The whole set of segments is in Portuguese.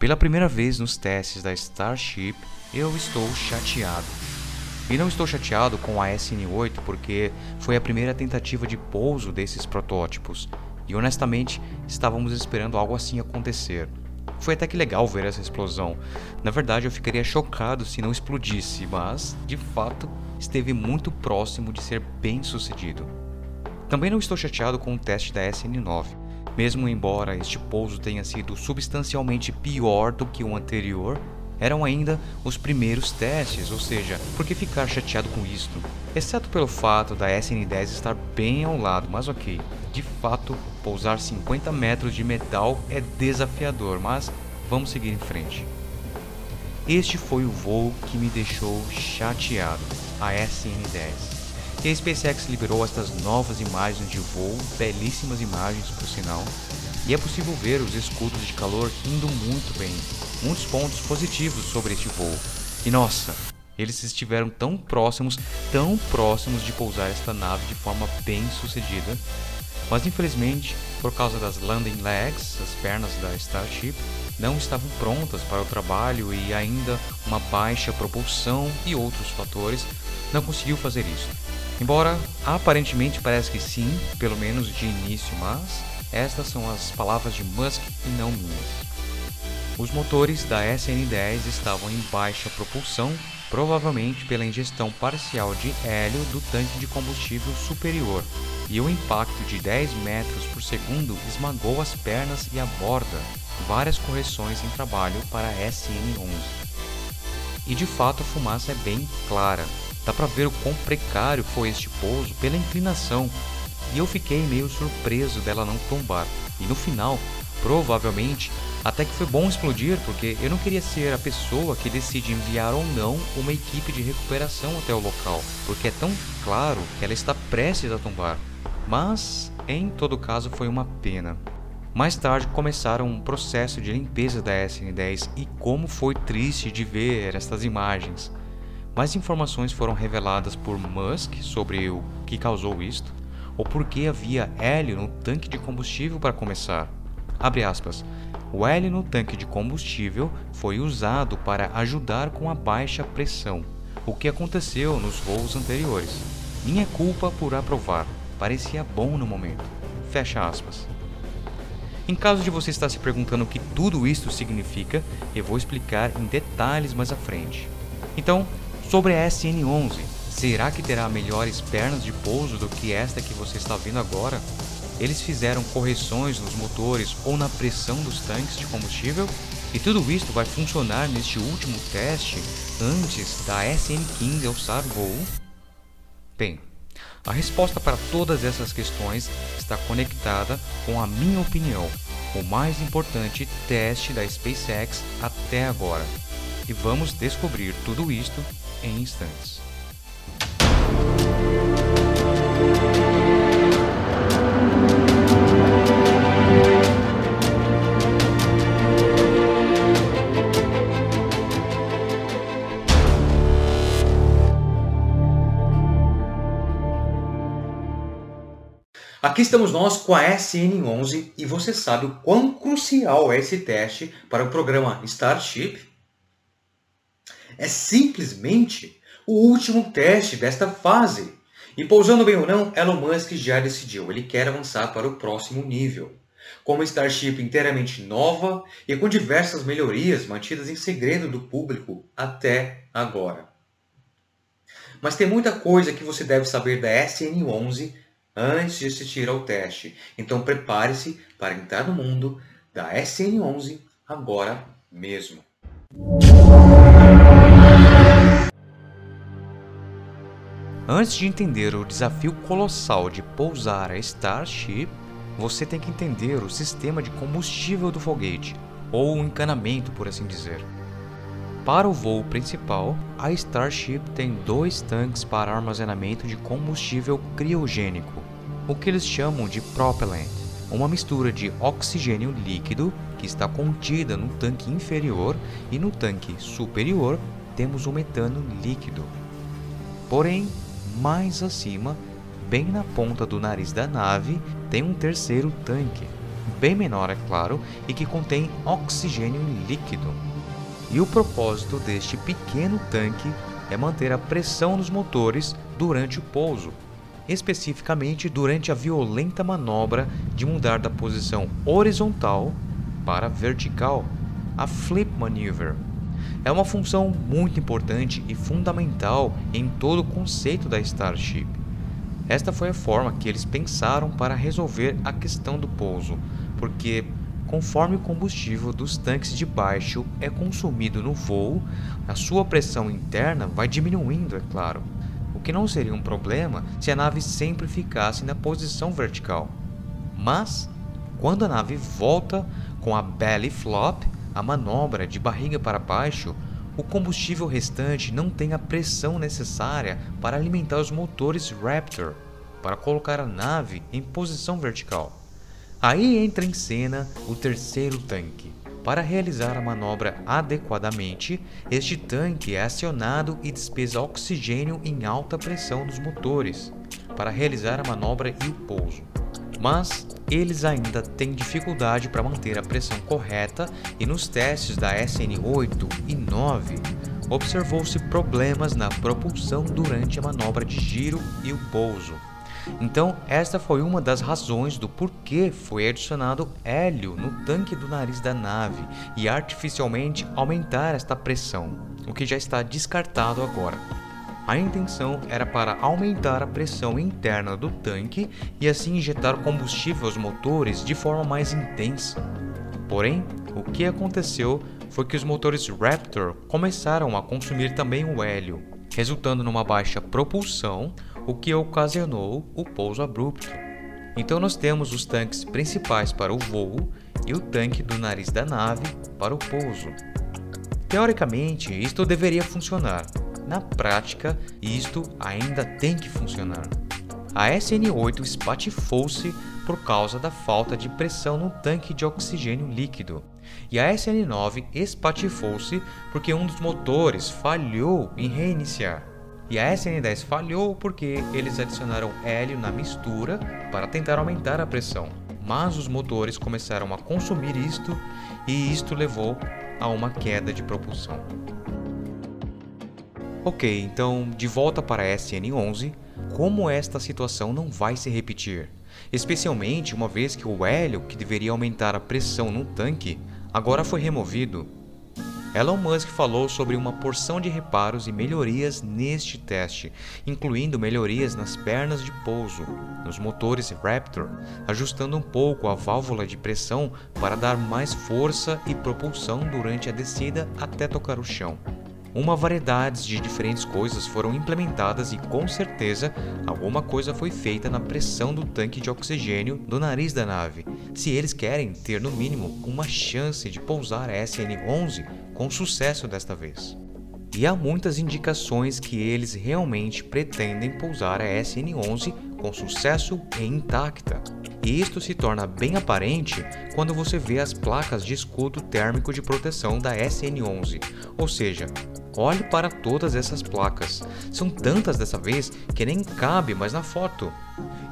Pela primeira vez nos testes da Starship, eu estou chateado. E não estou chateado com a SN8 porque foi a primeira tentativa de pouso desses protótipos. E honestamente, estávamos esperando algo assim acontecer. Foi até que legal ver essa explosão. Na verdade, eu ficaria chocado se não explodisse, mas, de fato, esteve muito próximo de ser bem sucedido. Também não estou chateado com o teste da SN9. Mesmo embora este pouso tenha sido substancialmente pior do que o anterior, eram ainda os primeiros testes, ou seja, por que ficar chateado com isto? Exceto pelo fato da SN10 estar bem ao lado, mas ok. De fato, pousar 50 metros de metal é desafiador, mas vamos seguir em frente. Este foi o voo que me deixou chateado, a SN10. E a SpaceX liberou estas novas imagens de voo, belíssimas imagens por sinal, e é possível ver os escudos de calor indo muito bem, muitos pontos positivos sobre este voo. E nossa, eles estiveram tão próximos de pousar esta nave de forma bem sucedida, mas infelizmente, por causa das landing legs, as pernas da Starship, não estavam prontas para o trabalho e ainda uma baixa propulsão e outros fatores, não conseguiu fazer isso. Embora aparentemente parece que sim, pelo menos de início, mas estas são as palavras de Musk e não minhas. Os motores da SN10 estavam em baixa propulsão, provavelmente pela ingestão parcial de hélio do tanque de combustível superior, e o impacto de 10 metros por segundo esmagou as pernas e a borda, várias correções em trabalho para a SN11. E de fato a fumaça é bem clara. Dá pra ver o quão precário foi este pouso pela inclinação, e eu fiquei meio surpreso dela não tombar. E no final, provavelmente, até que foi bom explodir, porque eu não queria ser a pessoa que decide enviar ou não uma equipe de recuperação até o local, porque é tão claro que ela está prestes a tombar. Mas, em todo caso, foi uma pena. Mais tarde começaram um processo de limpeza da SN10 e como foi triste de ver estas imagens. Mais informações foram reveladas por Musk sobre o que causou isto, ou por que havia hélio no tanque de combustível para começar. Abre aspas. O hélio no tanque de combustível foi usado para ajudar com a baixa pressão, o que aconteceu nos voos anteriores. Minha culpa por aprovar. Parecia bom no momento. Fecha aspas. Em caso de você estar se perguntando o que tudo isto significa, eu vou explicar em detalhes mais à frente. Então, sobre a SN11, será que terá melhores pernas de pouso do que esta que você está vendo agora? Eles fizeram correções nos motores ou na pressão dos tanques de combustível? E tudo isto vai funcionar neste último teste antes da SN15 alçar voo? Bem, a resposta para todas essas questões está conectada com a minha opinião, o mais importante teste da SpaceX até agora. E vamos descobrir tudo isto em instantes. Aqui estamos nós com a SN11 e você sabe o quão crucial é esse teste para o programa Starship? É simplesmente o último teste desta fase. E pousando bem ou não, Elon Musk já decidiu, ele quer avançar para o próximo nível. Com uma Starship inteiramente nova e com diversas melhorias mantidas em segredo do público até agora. Mas tem muita coisa que você deve saber da SN11 antes de assistir ao teste. Então prepare-se para entrar no mundo da SN11 agora mesmo. Antes de entender o desafio colossal de pousar a Starship, você tem que entender o sistema de combustível do foguete, ou o encanamento, por assim dizer. Para o voo principal, a Starship tem 2 tanques para armazenamento de combustível criogênico, o que eles chamam de propellant, uma mistura de oxigênio líquido que está contida no tanque inferior, e no tanque superior temos o metano líquido. Porém, mais acima, bem na ponta do nariz da nave, tem um terceiro tanque, bem menor é claro, e que contém oxigênio líquido. E o propósito deste pequeno tanque é manter a pressão nos motores durante o pouso, especificamente durante a violenta manobra de mudar da posição horizontal para vertical, a Flip Maneuver. É uma função muito importante e fundamental em todo o conceito da Starship. Esta foi a forma que eles pensaram para resolver a questão do pouso, porque conforme o combustível dos tanques de baixo é consumido no voo, a sua pressão interna vai diminuindo, é claro, o que não seria um problema se a nave sempre ficasse na posição vertical. Mas, quando a nave volta com a belly flop, a manobra de barriga para baixo, o combustível restante não tem a pressão necessária para alimentar os motores Raptor, para colocar a nave em posição vertical. Aí entra em cena o terceiro tanque. Para realizar a manobra adequadamente, este tanque é acionado e despesa oxigênio em alta pressão nos motores, para realizar a manobra e o pouso. Mas eles ainda têm dificuldade para manter a pressão correta e nos testes da SN8 e 9 observou-se problemas na propulsão durante a manobra de giro e o pouso. Então esta foi uma das razões do porquê foi adicionado hélio no tanque do nariz da nave e artificialmente aumentar esta pressão, o que já está descartado agora. A intenção era para aumentar a pressão interna do tanque e assim injetar combustível aos motores de forma mais intensa. Porém, o que aconteceu foi que os motores Raptor começaram a consumir também o hélio, resultando numa baixa propulsão, o que ocasionou o pouso abrupto. Então nós temos os tanques principais para o voo e o tanque do nariz da nave para o pouso. Teoricamente, isto deveria funcionar. Na prática, isto ainda tem que funcionar. A SN8 espatifou-se por causa da falta de pressão no tanque de oxigênio líquido, e a SN9 espatifou-se porque um dos motores falhou em reiniciar. E a SN10 falhou porque eles adicionaram hélio na mistura para tentar aumentar a pressão, mas os motores começaram a consumir isto e isto levou a uma queda de propulsão. Ok, então de volta para a SN11, como esta situação não vai se repetir? Especialmente uma vez que o hélio que deveria aumentar a pressão no tanque agora foi removido. Elon Musk falou sobre uma porção de reparos e melhorias neste teste, incluindo melhorias nas pernas de pouso, nos motores Raptor, ajustando um pouco a válvula de pressão para dar mais força e propulsão durante a descida até tocar o chão. Uma variedade de diferentes coisas foram implementadas e com certeza alguma coisa foi feita na pressão do tanque de oxigênio do nariz da nave, se eles querem ter no mínimo uma chance de pousar a SN11 com sucesso desta vez. E há muitas indicações que eles realmente pretendem pousar a SN11 com sucesso e intacta. E isto se torna bem aparente quando você vê as placas de escudo térmico de proteção da SN11, ou seja, olhe para todas essas placas, são tantas dessa vez que nem cabe mais na foto.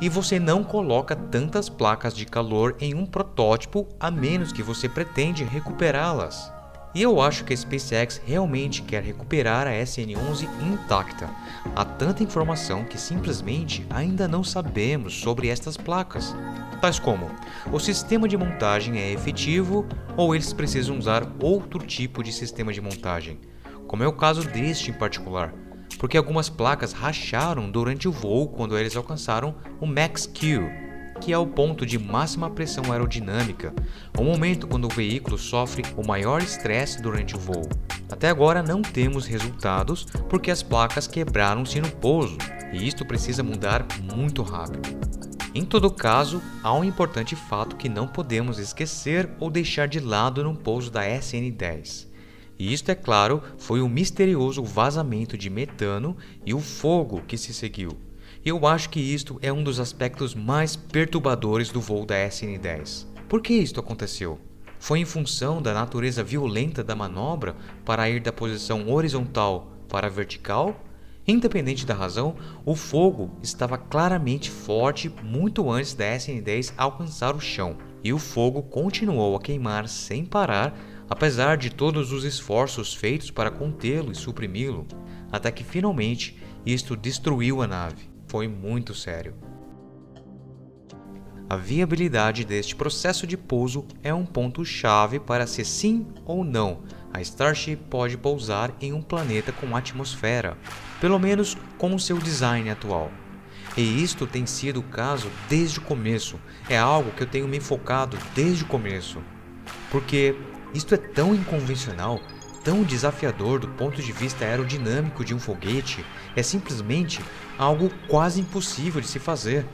E você não coloca tantas placas de calor em um protótipo a menos que você pretende recuperá-las. E eu acho que a SpaceX realmente quer recuperar a SN11 intacta. Há tanta informação que simplesmente ainda não sabemos sobre estas placas. Tais como, o sistema de montagem é efetivo ou eles precisam usar outro tipo de sistema de montagem, como é o caso deste em particular, porque algumas placas racharam durante o voo quando eles alcançaram o Max Q, que é o ponto de máxima pressão aerodinâmica, o momento quando o veículo sofre o maior estresse durante o voo. Até agora não temos resultados porque as placas quebraram-se no pouso, e isto precisa mudar muito rápido. Em todo caso, há um importante fato que não podemos esquecer ou deixar de lado no pouso da SN10. E isto, é claro, foi o misterioso vazamento de metano e o fogo que se seguiu. Eu acho que isto é um dos aspectos mais perturbadores do voo da SN10. Por que isto aconteceu? Foi em função da natureza violenta da manobra para ir da posição horizontal para a vertical? Independente da razão, o fogo estava claramente forte muito antes da SN10 alcançar o chão. e o fogo continuou a queimar sem parar, apesar de todos os esforços feitos para contê-lo e suprimi-lo, até que finalmente isto destruiu a nave. Foi muito sério. A viabilidade deste processo de pouso é um ponto-chave para se sim ou não a Starship pode pousar em um planeta com atmosfera, pelo menos com o seu design atual. E isto tem sido o caso desde o começo, é algo que eu tenho me focado desde o começo. Porque isto é tão inconvencional, tão desafiador do ponto de vista aerodinâmico de um foguete, é simplesmente algo quase impossível de se fazer.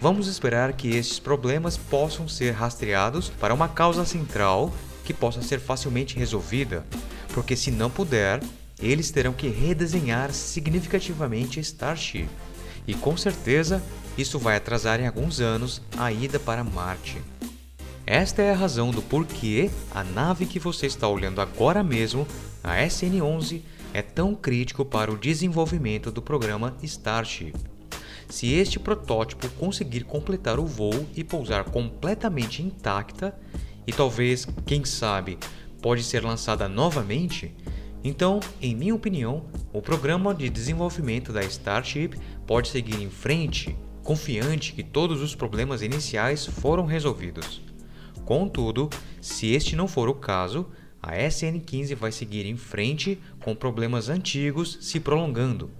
Vamos esperar que estes problemas possam ser rastreados para uma causa central que possa ser facilmente resolvida, porque se não puder, eles terão que redesenhar significativamente a Starship. E com certeza, isso vai atrasar em alguns anos a ida para Marte. Esta é a razão do porquê a nave que você está olhando agora mesmo, a SN-11, é tão crítico para o desenvolvimento do programa Starship. Se este protótipo conseguir completar o voo e pousar completamente intacta, e talvez, quem sabe, pode ser lançada novamente, então, em minha opinião, o programa de desenvolvimento da Starship pode seguir em frente, confiante que todos os problemas iniciais foram resolvidos. Contudo, se este não for o caso, a SN-15 vai seguir em frente com problemas antigos se prolongando.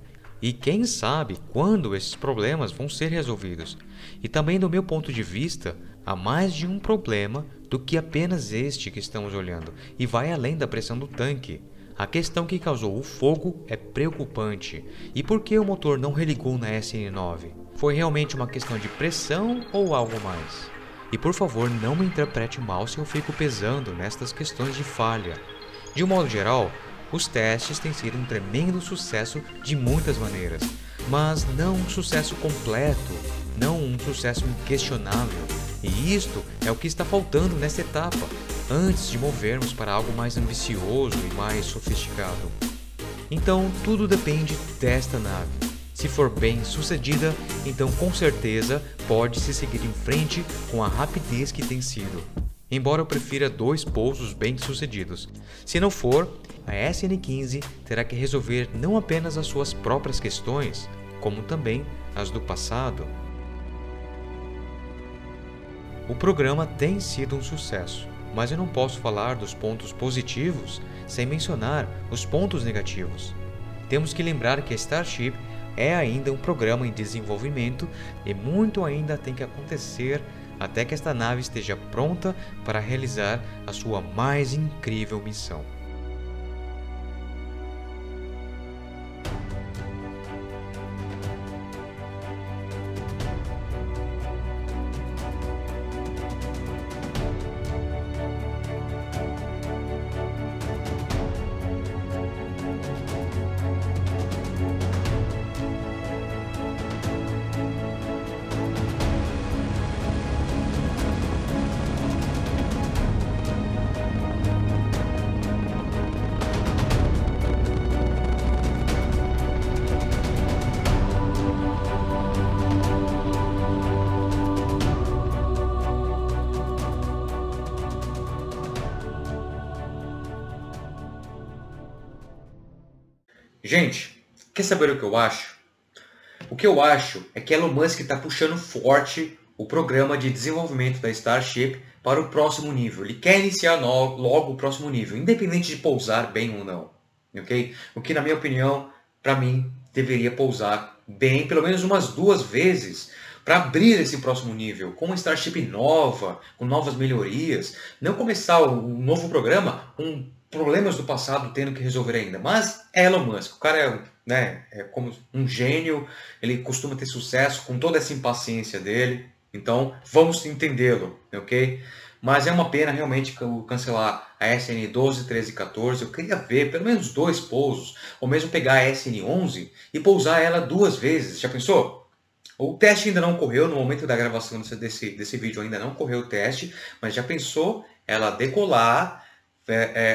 E quem sabe quando esses problemas vão ser resolvidos. E também do meu ponto de vista, há mais de um problema do que apenas este que estamos olhando, e vai além da pressão do tanque. A questão que causou o fogo é preocupante. E por que o motor não religou na SN-9? Foi realmente uma questão de pressão ou algo mais? E por favor, não me interprete mal se eu fico pesando nestas questões de falha. De um modo geral, os testes têm sido um tremendo sucesso de muitas maneiras, mas não um sucesso completo, não um sucesso inquestionável. E isto é o que está faltando nesta etapa, antes de movermos para algo mais ambicioso e mais sofisticado. Então, tudo depende desta nave. Se for bem sucedida, então com certeza pode-se seguir em frente com a rapidez que tem sido. Embora eu prefira 2 pousos bem sucedidos. Se não for, a SN-15 terá que resolver não apenas as suas próprias questões, como também as do passado. O programa tem sido um sucesso, mas eu não posso falar dos pontos positivos sem mencionar os pontos negativos. Temos que lembrar que a Starship é ainda um programa em desenvolvimento e muito ainda tem que acontecer até que esta nave esteja pronta para realizar a sua mais incrível missão. Gente, quer saber o que eu acho? O que eu acho é que Elon Musk está puxando forte o programa de desenvolvimento da Starship para o próximo nível. Ele quer iniciar logo o próximo nível, independente de pousar bem ou não. Okay? O que, na minha opinião, para mim, deveria pousar bem, pelo menos umas 2 vezes, para abrir esse próximo nível, com uma Starship nova, com novas melhorias. Não começar um novo programa com problemas do passado tendo que resolver ainda. Mas é Elon Musk, o cara é como um gênio, ele costuma ter sucesso com toda essa impaciência dele, então vamos entendê-lo, ok? Mas é uma pena realmente cancelar a SN-12, 13 e 14, eu queria ver pelo menos 2 pousos, ou mesmo pegar a SN-11 e pousar ela 2 vezes, já pensou? O teste ainda não ocorreu, no momento da gravação desse vídeo ainda não ocorreu o teste, mas já pensou ela decolar,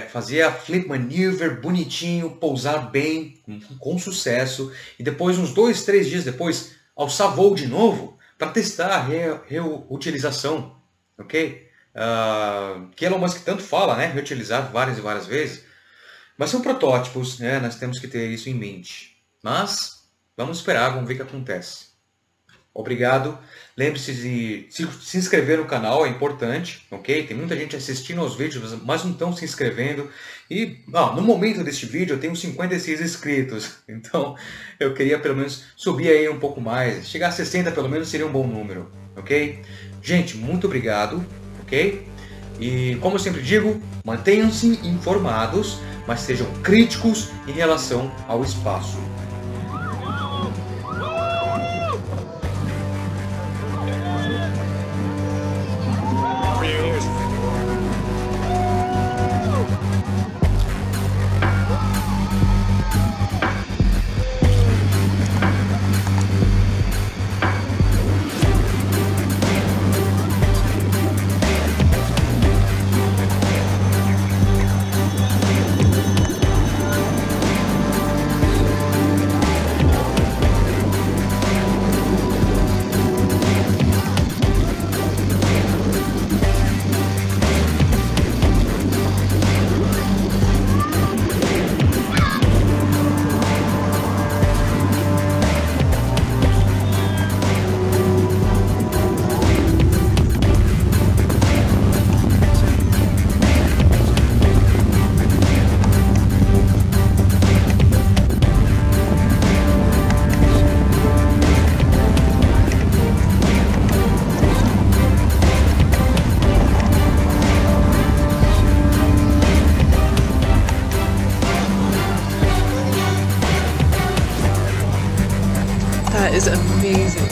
fazer a flip maneuver bonitinho, pousar bem, com sucesso, e depois, uns 2, 3 dias depois, alçar voo de novo para testar a reutilização. ok? Que Elon Musk tanto fala, né? Reutilizar várias e várias vezes. Mas são protótipos, né? Nós temos que ter isso em mente. Mas vamos esperar, vamos ver o que acontece. Obrigado. Lembre-se de se inscrever no canal, é importante, ok? Tem muita gente assistindo aos vídeos, mas não estão se inscrevendo. E no momento deste vídeo eu tenho 56 inscritos. Então eu queria pelo menos subir aí um pouco mais. Chegar a 60 pelo menos seria um bom número, ok? Gente, muito obrigado, ok? E como eu sempre digo, mantenham-se informados, mas sejam críticos em relação ao espaço. That is amazing.